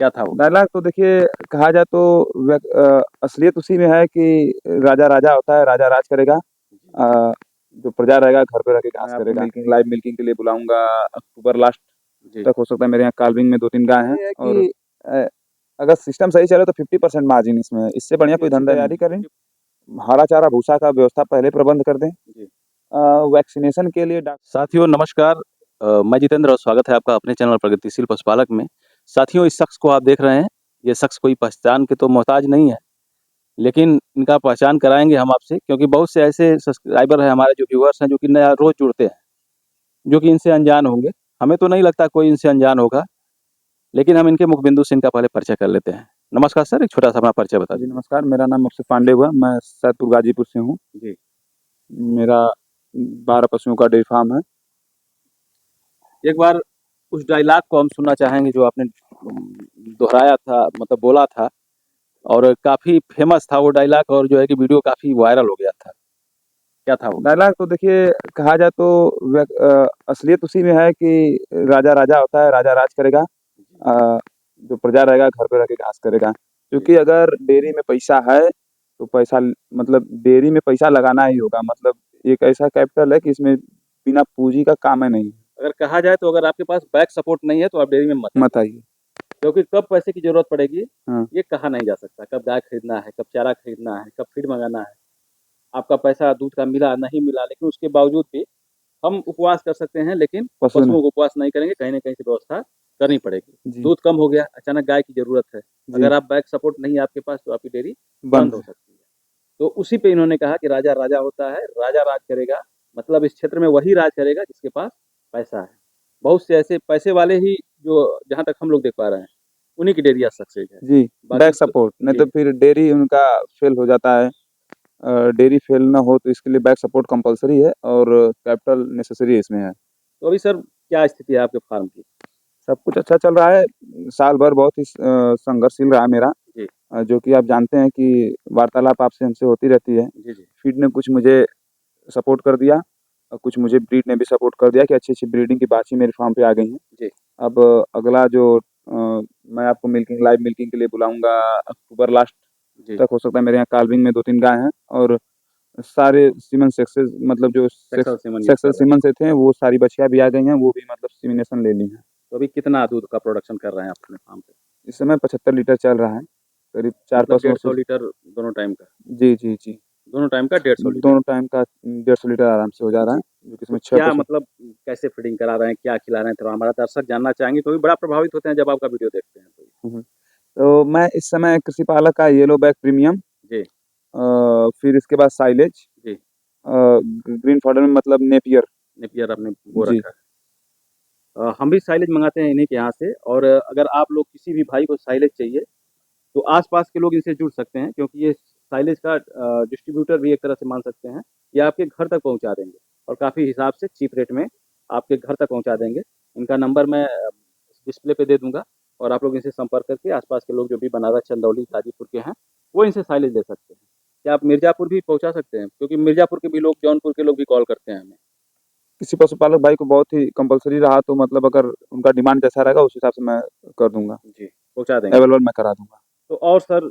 क्या था वो? डायलॉग तो देखिए, कहा जाए तो असलियत उसी में है कि राजा राजा होता है, राजा राज करेगा। अ, जो प्रजा रहेगा घर पे रह के घास मैं आपको करेगा। लाइव मिल्किंग के लिए बुलाऊंगा अक्टूबर लास्ट जी, तक, हो सकता है। मेरे यहाँ काल्विंग में 2-3 गाय हैं। ये है और कि अगर सिस्टम सही चले तो 50% मार्जिन इसमें है। इससे बढ़िया कोई धंधा तैयारी करें। हरा चारा भूसा का व्यवस्था पहले प्रबंध कर दें। जी। वैक्सीनेशन के लिए साथियों नमस्कार, मैं जितेंद्र और स्वागत है आपका अपने चैनल प्रगतिशील पशुपालक में। साथियों, इस शख्स को आप देख रहे हैं, ये शख्स कोई पहचान के तो मोहताज नहीं है, लेकिन इनका पहचान कराएंगे हम आपसे, क्योंकि बहुत से ऐसे सब्सक्राइबर हैं हमारे, जो व्यूअर्स हैं, जो कि नया रोज जुड़ते हैं, जो कि इनसे अनजान होंगे। हमें तो नहीं लगता कोई इनसे अनजान होगा, लेकिन हम इनके मुखबिंदु से इनका पहले परिचय कर लेते हैं। नमस्कार सर, एक छोटा सा अपना परिचय बता जी दीजिए। नमस्कार, मेरा नाम अक्षय पांडे हुआ। मैं सैदपुर गाजीपुर से हूँ। जी। मेरा 12 पशुओं का डेयरी फार्म है। एक बार उस डायलॉग को हम सुनना चाहेंगे जो आपने दोहराया था, मतलब बोला था, और काफी फेमस था वो डायलॉग, और जो है कि वीडियो काफी वायरल हो गया था। क्या था वो? डायलॉग तो देखिए, कहा जाए तो असलियत उसी में है कि राजा राजा होता है, राजा राज करेगा। जो प्रजा रहेगा घर पे रह के घास करेगा। क्योंकि अगर डेयरी में पैसा है तो पैसा, मतलब डेयरी में पैसा लगाना ही होगा। मतलब एक ऐसा कैपिटल है कि इसमें बिना पूंजी का काम है नहीं। अगर कहा जाए तो अगर आपके पास बैक सपोर्ट नहीं है तो आप डेयरी में मत आइए, आइए। क्योंकि कब पैसे की जरूरत पड़ेगी हाँ। ये कहा नहीं जा सकता। कब गाय खरीदना है, कब चारा खरीदना है, कब फीड मंगाना है, आपका पैसा दूध का मिला नहीं मिला, लेकिन उसके बावजूद भी हम उपवास कर सकते हैं, लेकिन पशुओं को उपवास नहीं करेंगे। कहीं ना कहीं से व्यवस्था करनी पड़ेगी। जी। दूध कम हो गया, अचानक गाय की जरूरत है, जी। अगर आप बैक सपोर्ट नहीं है आपके पास तो आपकी डेयरी बंद बंद हो सकती है। तो उसी पे इन्होंने कहा कि राजा राजा होता है, राजा राज करेगा। मतलब इस क्षेत्र में वही राज करेगा जिसके पास पैसा है। बहुत से ऐसे पैसे वाले ही, जो जहाँ तक हम लोग देख पा रहे हैं, उन्हीं की डेयरी आज सक्सेस है। जी, बाकी बैक सपोर्ट नहीं जी, तो फिर डेयरी उनका फेल हो जाता है। डेयरी फेल ना हो तो इसके लिए बैक सपोर्ट कंपलसरी है और कैपिटल नेसेसरी इसमें है। तो अभी सर क्या स्थिति है आपके फार्म की? सब कुछ अच्छा चल रहा है। साल भर बहुत ही संघर्षशील रहा मेरा। जी, जो कि आप जानते हैं कि वार्तालाप आपसे हमसे होती रहती है। जी, जी, फीड ने कुछ मुझे सपोर्ट कर दिया और कुछ मुझे ब्रीड ने भी सपोर्ट कर दिया कि अच्छी-अच्छी ब्रीडिंग की बाछी मेरे फार्म पे आ गई हैं। जी, अब अगला जो मैं आपको लाइव मिल्किंग के लिए बुलाऊँगा अक्टूबर लास्ट जी। तक, हो सकता है। मेरे यहाँ काल्विंग में 2-3 गाय हैं और सारे सीमन सेक्सेस, मतलब जो सेक्सुअल सीमन यूज सेक्सुअल कर रहे हैं। सीमन से थे वो सारी बछिया भी आ गई हैं, वो भी मतलब सीमिनेशन ले ली हैं। तो अभी कितना दूध का प्रोडक्शन कर रहे हैं आप अपने फार्म पे? इस समय 75 लीटर चल रहा है, करीब 4 मतलब पशुओं से। 150 लीटर दोनों टाइम का? जी, जी, जी। दोनों टाइम का 150 लीटर? दोनों टाइम का 150 लीटर आराम से हो जा रहा जी। है, जो कि तो इसमें 6 क्या पशु। मतलब कैसे फीडिंग करा रहे हैं, क्या खिला रहे हैं? थोड़ा हमारा दर्शक जानना चाहेंगे, तो भी बड़ा प्रभावित होते हैं जब आपका वीडियो देखते हैं तो। हुँ, हुँ। तो मैं इस समय कृषि पालक का येलो बैक प्रीमियम, जी, फिर इसके बाद साइलेज, जी। ग्रीन फॉडर में मतलब नेपियर। नेपियर आपने वो जी। रखा है। हम भी साइलेज मंगाते हैं इन्हीं के यहाँ से, और अगर आप लोग किसी भी भाई को साइलेज चाहिए तो आस-पास के लोग इनसे जुड़ सकते हैं, क्योंकि ये साइलेज का डिस्ट्रीब्यूटर भी एक तरह से मान सकते हैं। ये आपके घर तक पहुँचा देंगे और काफ़ी हिसाब से चीप रेट में आपके घर तक पहुँचा देंगे। इनका नंबर मैं डिस्प्ले पे दे दूँगा, और आप लोग इनसे संपर्क करके आस-पास के लोग जो भी बनारस, चंदौली, गाजीपुर के हैं, वो इनसे साइलेज ले सकते हैं। क्या आप मिर्ज़ापुर भी पहुँचा सकते हैं? क्योंकि मिर्ज़ापुर के भी लोग, जौनपुर के लोग भी कॉल करते हैं हमें। किसी पशुपालक भाई को बहुत ही कंपल्सरी रहा तो मतलब अगर उनका डिमांड जैसा रहेगा उस हिसाब से मैं कर दूँगा, जी, पहुँचा देंगे। अवेलेबल मैं करा दूँगा। तो और सर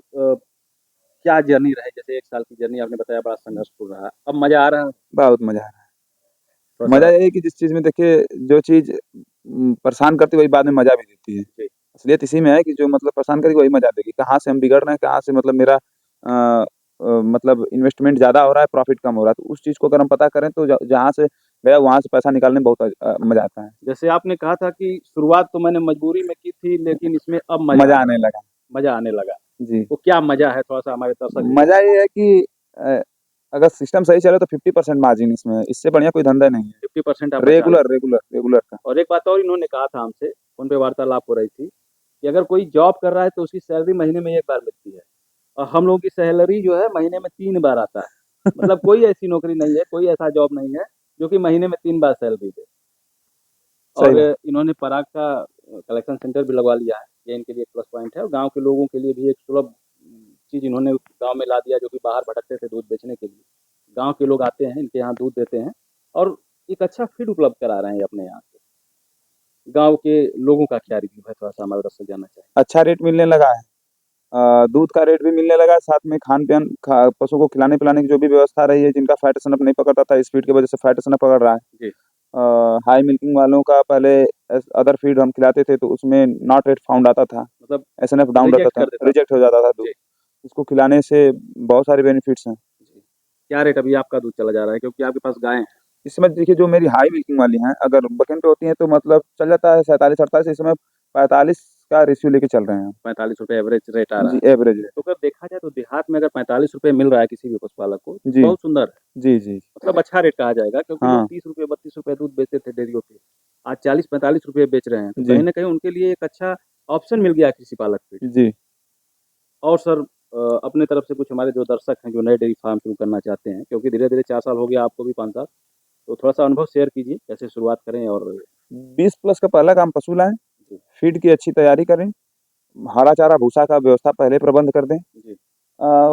क्या जर्नी रही? जैसे 1 साल की जर्नी आपने बताया बड़ा संघर्षपूर्ण रहा। अब मज़ा आ रहा है? बहुत मज़ा आया। थोड़ा-सा। मज़ा ये है कि जिस चीज़ में देखिए, जो चीज़ परेशान करती है वही बाद में मज़ा भी देती है। जी, असलियत इसी में है कि जो मतलब परेशान करेगी वही मज़ा देगी। कहाँ से हम बिगड़ रहे हैं, कहाँ से मतलब मेरा मतलब इन्वेस्टमेंट ज़्यादा हो रहा है, प्रॉफ़िट कम हो रहा है। तो उस चीज़ को अगर हम पता करें तो जहाँ से गया वहाँ से पैसा निकालने में बहुत मज़ा आता है। जैसे आपने कहा था कि शुरुआत तो मैंने मजबूरी में की थी, लेकिन इसमें अब मज़ा आ मज़ा रहा आने है, लगा। मज़ा आने लगा। जी। तो क्या मज़ा है? थोड़ा-सा हमारे दर्शक भी मज़ा ये है कि अगर सिस्टम सही चले तो 50% मार्जिन इसमें है। इससे बढ़िया कोई धंधा नहीं है। 50% आप बचा लें। रेगुलर का। और एक बात और इन्होंने कहा था हमसे, फ़ोन पे वार्तालाप हो रही थी, कि अगर कोई जॉब कर रहा है तो उसकी सैलरी महीने में 1 बार मिलती है, और हम लोगों की सैलरी जो है महीने में 3 बार आता है। मतलब कोई ऐसी नौकरी नहीं है, कोई ऐसा जॉब नहीं है, जो कि महीने में 3 बार सैलरी दे। सही और बात। इन्होंने पराग का कलेक्शन सेंटर भी लगवा लिया है। ये इनके लिए प्लस पॉइंट है, और गाँव के लोगों के लिए भी एक सुलभ चीज़ इन्होंने गाँव में ला दिया, जो कि बाहर भटकते थे दूध बेचने के लिए। गाँव के लोग आते हैं, इनके यहाँ दूध देते हैं, और एक अच्छा फीड उपलब्ध करा रहे हैं ये अपने यहाँ से। गाँव के लोगों का क्या रिव्यू है, थोड़ा-सा हमारे तरफ से जानना चाहेंगे? अच्छा रेट मिलने लगा है। दूध का रेट भी मिलने लगा है, साथ में खान-पान पशु को खिलाने-पिलाने की जो भी व्यवस्था रही है, जिनका फैट स्नप नहीं पकड़ता था, स्पीड की वजह से फैट स्नप पकड़ रहा है। जी, हाई मिल्किंग वालों का पहले अदर फीड हम खिलाते थे, तो उसमें नॉट एट फाउंड आता था, मतलब एसएनएफ डाउन रहता रिजेक्ट था, कर देता था। रिजेक्ट हो जाता था दूध। जी, इसको खिलाने से बहुत सारे बेनिफिट्स हैं। जी। क्या रेट अभी आपका दूध चला जा रहा है? क्योंकि आपके पास गायें हैं। इसमें देखिए जो मेरी हाई मिल्किंग वाली हैं, अगर बकन पे होती हैं तो मतलब चल जाता है 47-48, इस समय 45 का रेशियो लेके चल रहे हैं हम। ₹45 एवरेज रेट आ रहा जी, है। Average rate. तो अगर देखा जाए तो देहात में अगर ₹45 मिल रहा है किसी भी पशुपालक को, तो जी, बहुत सुंदर है। जी, जी। मतलब अच्छा रेट कहा जाएगा, क्योंकि लोग हाँ, ₹30 ₹32 दूध बेचते थे डेयरियों पे। आज ₹40-45 बेच रहे हैं, तो जी, कहीं न कहीं उनके लिए एक अच्छा ऑप्शन मिल गया है कृषि पालक पे। जी। और सर अपने तरफ से कुछ हमारे जो दर्शक हैं, जो नए डेयरी फार्म शुरू करना चाहते हैं, क्योंकि धीरे-धीरे 4 साल हो गया, आपको भी 5 साल, तो थोड़ा-सा अनुभव शेयर कीजिए, कैसे शुरुआत करें और 20 प्लस का पहला काम पशु लाएँ, जी, फीड की अच्छी तैयारी करें, हरा चारा, भूसा का व्यवस्था पहले प्रबंध कर दें। जी,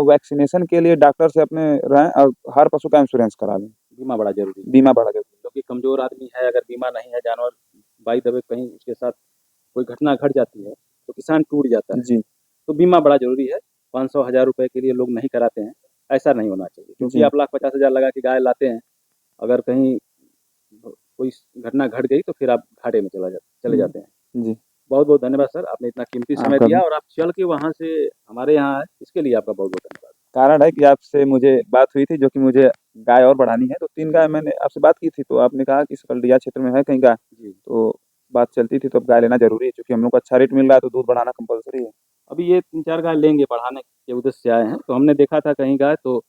वैक्सीनेशन के लिए डॉक्टर से अपने रहें और हर पशु का इंश्योरेंस करा लें। बीमा बड़ा ज़रूरी है, बीमा बढ़ा देती क्योंकि कमज़ोर आदमी है, अगर बीमा नहीं है, जानवर बाई द वे कहीं उसके साथ कोई घटना घट जाती है, तो किसान टूट जाता है। है। जी, तो बीमा बड़ा ज़रूरी है, 500 हज़ार रुपए के लिए लोग नहीं कराते हैं, ऐसा नहीं होना चाहिए, क्योंकि जी, आप लाख 50 हज़ार लगा के गाय लाते हैं, अगर कहीं कोई घटना घट गई तो फिर आप घाटे में चले हुँ, जाते हैं। जी। बहुत-बहुत धन्यवाद सर, आपने इतना कीमती समय आपका भी दिया और आप चल के वहाँ से हमारे यहाँ आए, इसके लिए आपका बहुत-बहुत धन्यवाद। कारण है कि आपसे मुझे बात हुई थी जो कि मुझे गाय और बढ़ानी है, तो 3 गाय मैंने आपसे बात की थी, तो आपने कहा कि सकलडीहा क्षेत्र में है कहीं गाय, जी, तो बात चलती थी तो अब गाय लेना ज़रूरी है क्योंकि हम लोग को अच्छा रेट मिल रहा है तो दूध बढ़ाना कंपल्सरी है। अभी ये 3-4 गाय लेंगे, बढ़ाने के उद्देश्य से आए हैं, तो हमने देखा था कहीं गाय, तो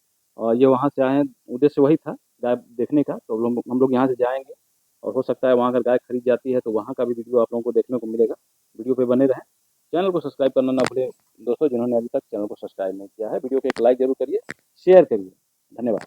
ये वहाँ से आए हैं, उद्देश्य वही था, गाय देखने का, तो हम लोग यहाँ से जाएँगे और हो सकता है वहाँ अगर गाय खरीद जाती है, तो वहाँ का भी वीडियो आप लोगों को देखने को मिलेगा। वीडियो पे बने रहें। चैनल को सब्सक्राइब करना ना भूलें दोस्तों, जिन्होंने अभी तक चैनल को सब्सक्राइब नहीं किया है। वीडियो को एक लाइक ज़रूर करिए, शेयर करिए। धन्यवाद।